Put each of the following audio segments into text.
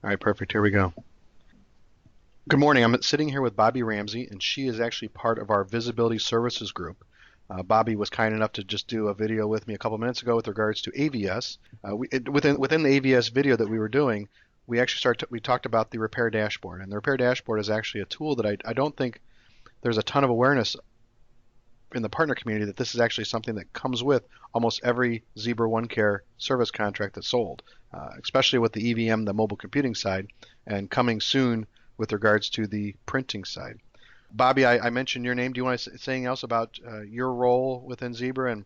All right, perfect. Here we go. Good morning. I'm sitting here with Bobbie Ramsey, and she is actually part of our visibility services group. Bobbie was kind enough to just do a video with me a couple minutes ago with regards to AVS. Within the AVS video that we were doing, we talked about the Repair Dashboard, and the Repair Dashboard is actually a tool that I don't think there's a ton of awareness in the partner community that this is actually something that comes with almost every Zebra OneCare service contract that's sold, especially with the EVM, the mobile computing side, and coming soon with regards to the printing side. Bobbie, I mentioned your name. Do you want to say anything else about your role within Zebra? And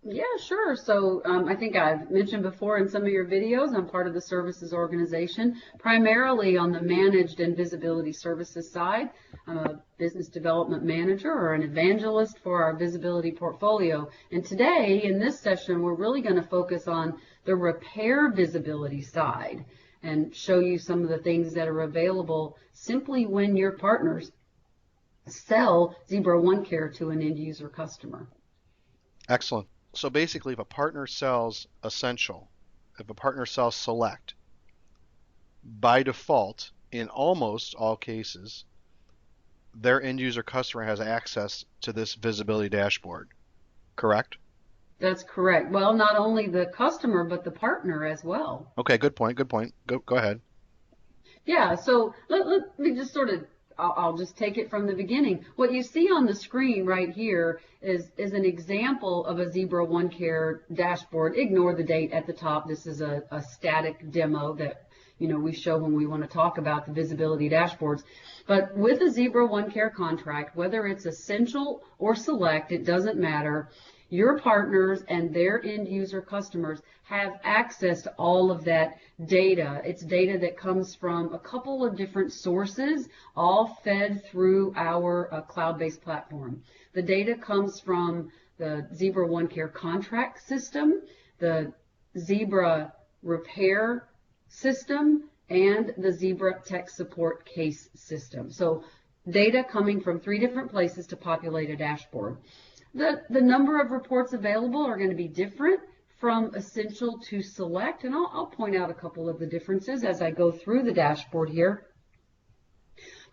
Yeah, sure. So I think I've mentioned before in some of your videos, I'm part of the services organization, primarily on the managed and visibility services side. I'm a business development manager or an evangelist for our visibility portfolio. And today, in this session, we're really going to focus on the repair visibility side and show you some of the things that are available simply when your partners sell Zebra OneCare to an end user customer. excellent. So basically, if a partner sells Essential, if a partner sells Select, by default, in almost all cases, their end user customer has access to this visibility dashboard, correct? That's correct. Well, not only the customer, but the partner as well. Okay, good point. Good point. Go ahead. Yeah, so let me just I'll just take it from the beginning. What you see on the screen right here is an example of a Zebra OneCare dashboard. Ignore the date at the top. This is a static demo that we show when we want to talk about the visibility dashboards. But with a Zebra OneCare contract, whether it's Essential or Select, it doesn't matter. Your partners and their end user customers have access to all of that data. It's data that comes from a couple of different sources, all fed through our cloud-based platform. The data comes from the Zebra OneCare contract system, the Zebra repair system, and the Zebra tech support case system. So data coming from 3 different places to populate a dashboard. The number of reports available are going to be different from Essential to Select, and I'll point out a couple of the differences as I go through the dashboard here.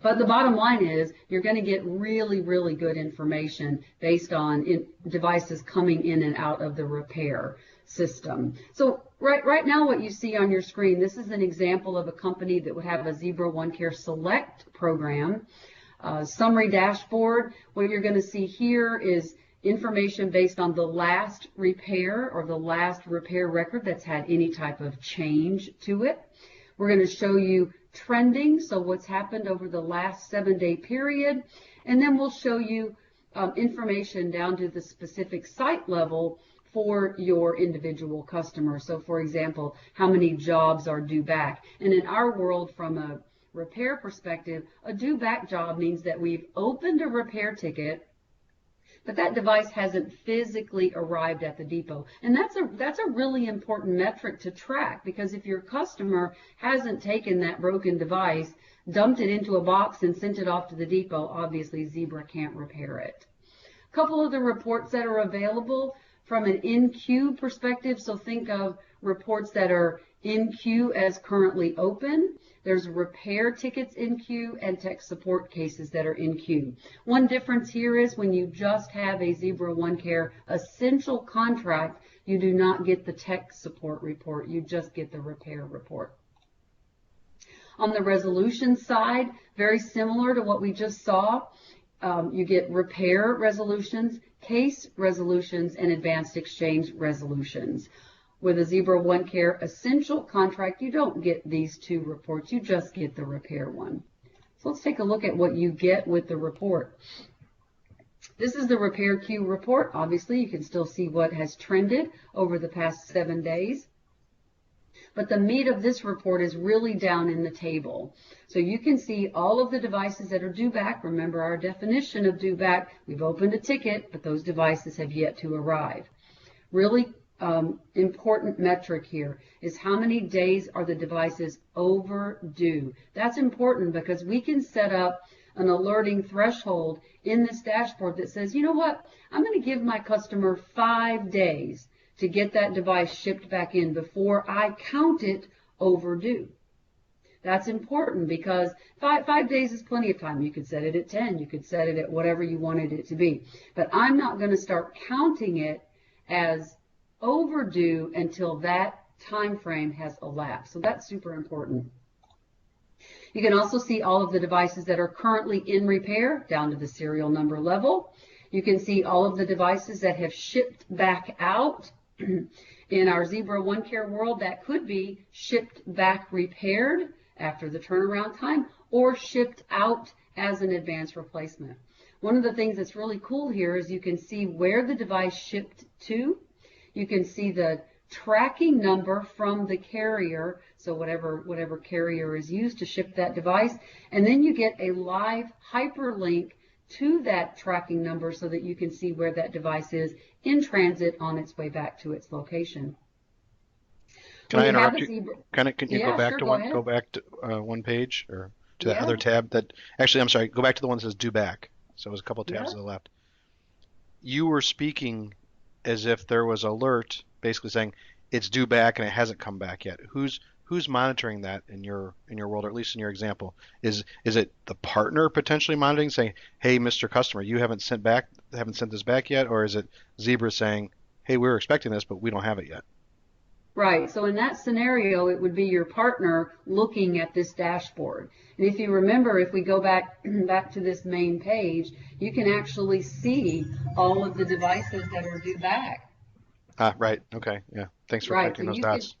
But the bottom line is you're going to get really, really good information based on devices coming in and out of the repair system. So right now what you see on your screen, this is an example of a company that would have a Zebra OneCare Select program. Summary dashboard. What you're going to see here is information based on the last repair or the last repair record that's had any type of change to it. We're going to show you trending, so what's happened over the last 7-day period, and then we'll show you information down to the specific site level for your individual customer. So for example, how many jobs are due back. And in our world, from a repair perspective, a due back job means that we've opened a repair ticket, but that device hasn't physically arrived at the depot. And that's a really important metric to track, because if your customer hasn't taken that broken device, dumped it into a box and sent it off to the depot, obviously Zebra can't repair it. A couple of the reports that are available from an in-queue perspective, so think of reports that are in queue as currently open. There's repair tickets in queue and tech support cases that are in queue. One difference here is when you just have a Zebra OneCare Essential contract, you do not get the tech support report, you just get the repair report. On the resolution side, very similar to what we just saw, you get repair resolutions, case resolutions, and advanced exchange resolutions. With a Zebra OneCare Essential contract, you don't get these 2 reports, you just get the repair one. So let's take a look at what you get with the report. This is the repair queue report. Obviously, you can still see what has trended over the past 7 days. But the meat of this report is really down in the table. So you can see all of the devices that are due back. Remember our definition of due back. We've opened a ticket, but those devices have yet to arrive. Really important metric here is how many days are the devices overdue. That's important because we can set up an alerting threshold in this dashboard that says, you know what, I'm going to give my customer 5 days to get that device shipped back in before I count it overdue. That's important because five days is plenty of time. You could set it at 10. You could set it at whatever you wanted it to be. But I'm not going to start counting it as overdue until that time frame has elapsed. So that's super important. You can also see all of the devices that are currently in repair down to the serial number level. You can see all of the devices that have shipped back out. In our Zebra OneCare world, that could be shipped back repaired after the turnaround time or shipped out as an advanced replacement. One of the things that's really cool here is you can see where the device shipped to. You can see the tracking number from the carrier, so whatever carrier is used to ship that device, and then you get a live hyperlink to that tracking number so that you can see where that device is in transit on its way back to its location. Can I interrupt you? Can you Yeah, go back sure, to one page or to that Yeah. other tab that actually I'm sorry, go back to the one that says due back. So it was a couple of tabs Yeah. to the left. You were speaking as if there was alert basically saying it's due back and it hasn't come back yet. Who's monitoring that in your world, or at least in your example? Is it the partner potentially monitoring, saying, "Hey, Mr. Customer, you haven't sent this back yet," or is it Zebra saying, "Hey, we were expecting this, but we don't have it yet"? Right. So in that scenario, it would be your partner looking at this dashboard. And if you remember, if we go back to this main page, you can actually see all of the devices that are due back. Ah, right. Okay. Yeah. Thanks for Right. connecting those dots.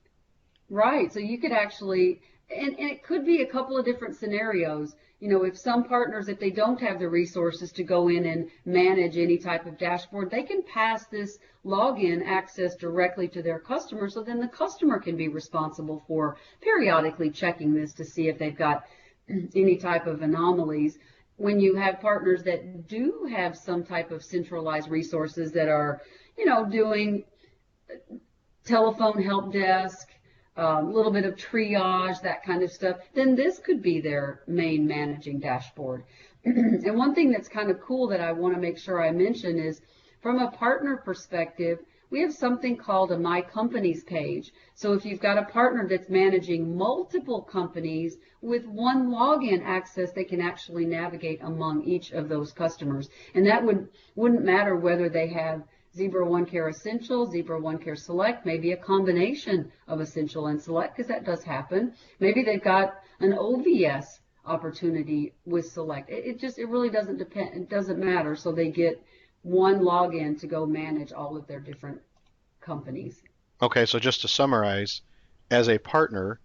Right. So you could actually, and it could be a couple of different scenarios. You know, if some partners, if they don't have the resources to go in and manage any type of dashboard, they can pass this login access directly to their customer. So then the customer can be responsible for periodically checking this to see if they've got any type of anomalies. When you have partners that do have some type of centralized resources that are, doing telephone help desk, a little bit of triage, that kind of stuff, then this could be their main managing dashboard. And one thing that's kind of cool that I want to make sure I mention is from a partner perspective, we have something called a My Companies page. So if you've got a partner that's managing multiple companies with one login access, they can actually navigate among each of those customers. And that wouldn't matter whether they have Zebra OneCare Essential, Zebra OneCare Select, maybe a combination of Essential and Select, because that does happen. Maybe they've got an OVS opportunity with Select. It really doesn't depend. It doesn't matter. So they get one login to go manage all of their different companies. Okay, so just to summarize, as a partner,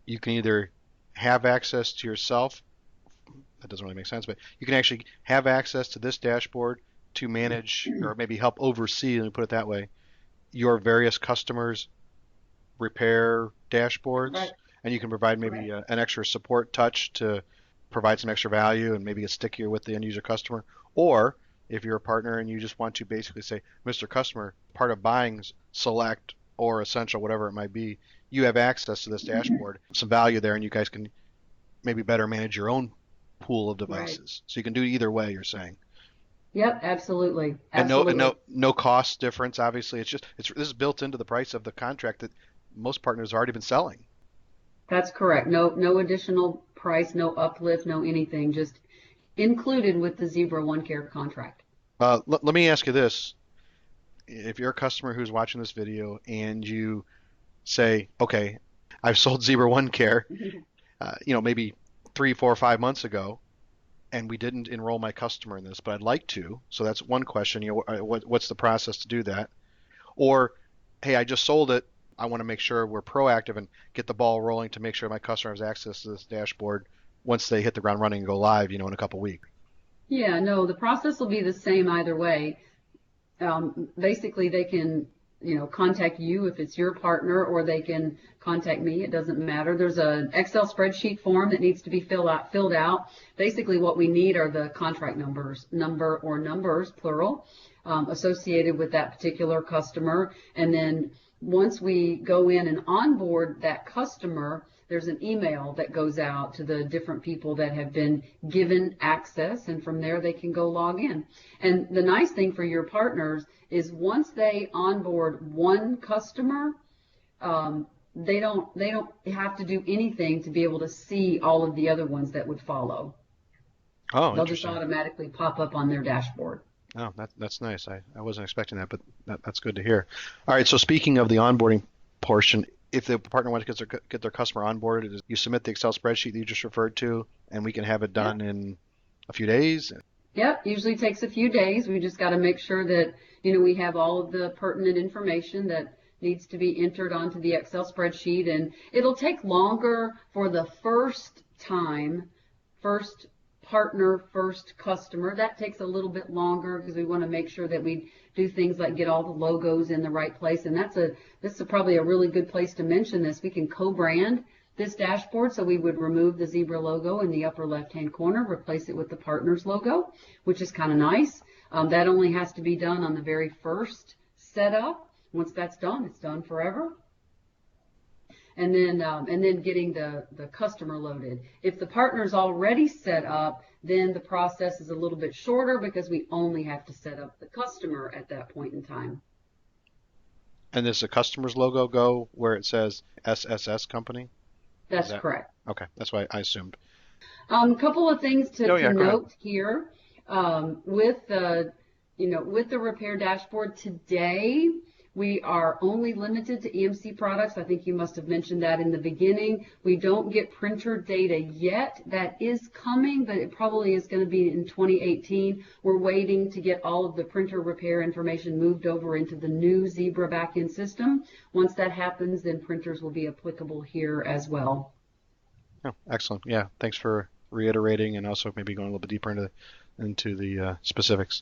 you can either have access to yourself, that doesn't really make sense, but you can actually have access to this dashboard to manage or maybe help oversee, let me put it that way, your various customers' repair dashboards, Right. and you can provide maybe an extra support touch to provide some extra value and maybe get stickier with the end user customer. Or if you're a partner and you just want to basically say, Mr. Customer, part of buying Select or Essential, whatever it might be, you have access to this dashboard, some value there, and you guys can maybe better manage your own pool of devices. Right. So you can do it either way, you're saying. Yep, absolutely. And no, Absolutely. no cost difference. Obviously, this is built into the price of the contract that most partners have already been selling. That's correct. No additional price, no uplift, no anything, just included with the Zebra OneCare contract. Let me ask you this: if you're a customer who's watching this video and you say, "Okay, I've sold Zebra OneCare, maybe 3, 4, 5 months ago, and we didn't enroll my customer in this, but I'd like to." So that's one question. What's the process to do that? Or, hey, I just sold it. I want to make sure we're proactive and get the ball rolling to make sure my customer has access to this dashboard once they hit the ground running and go live, in a couple of weeks. Yeah, no, the process will be the same either way. Basically, they can, contact you if it's your partner, or they can contact me. It doesn't matter. There's an Excel spreadsheet form that needs to be filled out. Basically, what we need are the contract numbers, plural, associated with that particular customer. And then once we go in and onboard that customer, there's an email that goes out to the different people that have been given access, and from there they can go log in. And the nice thing for your partners is once they onboard one customer, they don't have to do anything to be able to see all of the other ones that would follow. Oh, They'll just interesting. automatically pop up on their dashboard. Oh, that's nice. I wasn't expecting that, but that's good to hear. All right, so speaking of the onboarding portion, if the partner wants to get their customer onboarded, you submit the Excel spreadsheet that you just referred to, and we can have it Yep. done in a few days. Yep. Usually takes a few days. We just got to make sure that, we have all of the pertinent information that needs to be entered onto the Excel spreadsheet. And it'll take longer for the first time, first partner, first customer. That takes a little bit longer because we want to make sure that we do things like get all the logos in the right place. And this is probably a really good place to mention this. We can co-brand this dashboard, so we would remove the Zebra logo in the upper left-hand corner, replace it with the partner's logo, which is kind of nice. That only has to be done on the very first setup. Once that's done, it's done forever. And then getting the customer loaded. If the partner's already set up, then the process is a little bit shorter because we only have to set up the customer at that point in time. And does the customer's logo go where it says SSS company? Is That's that correct. okay? That's why I assumed. A couple of things Oh to yeah, go ahead. note here with the Repair Dashboard today. We are only limited to EMC products. I think you must have mentioned that in the beginning. We don't get printer data yet. That is coming, but it probably is going to be in 2018. We're waiting to get all of the printer repair information moved over into the new Zebra backend system. Once that happens, then printers will be applicable here as well. Oh, excellent. Yeah, thanks for reiterating and also maybe going a little bit deeper into the specifics.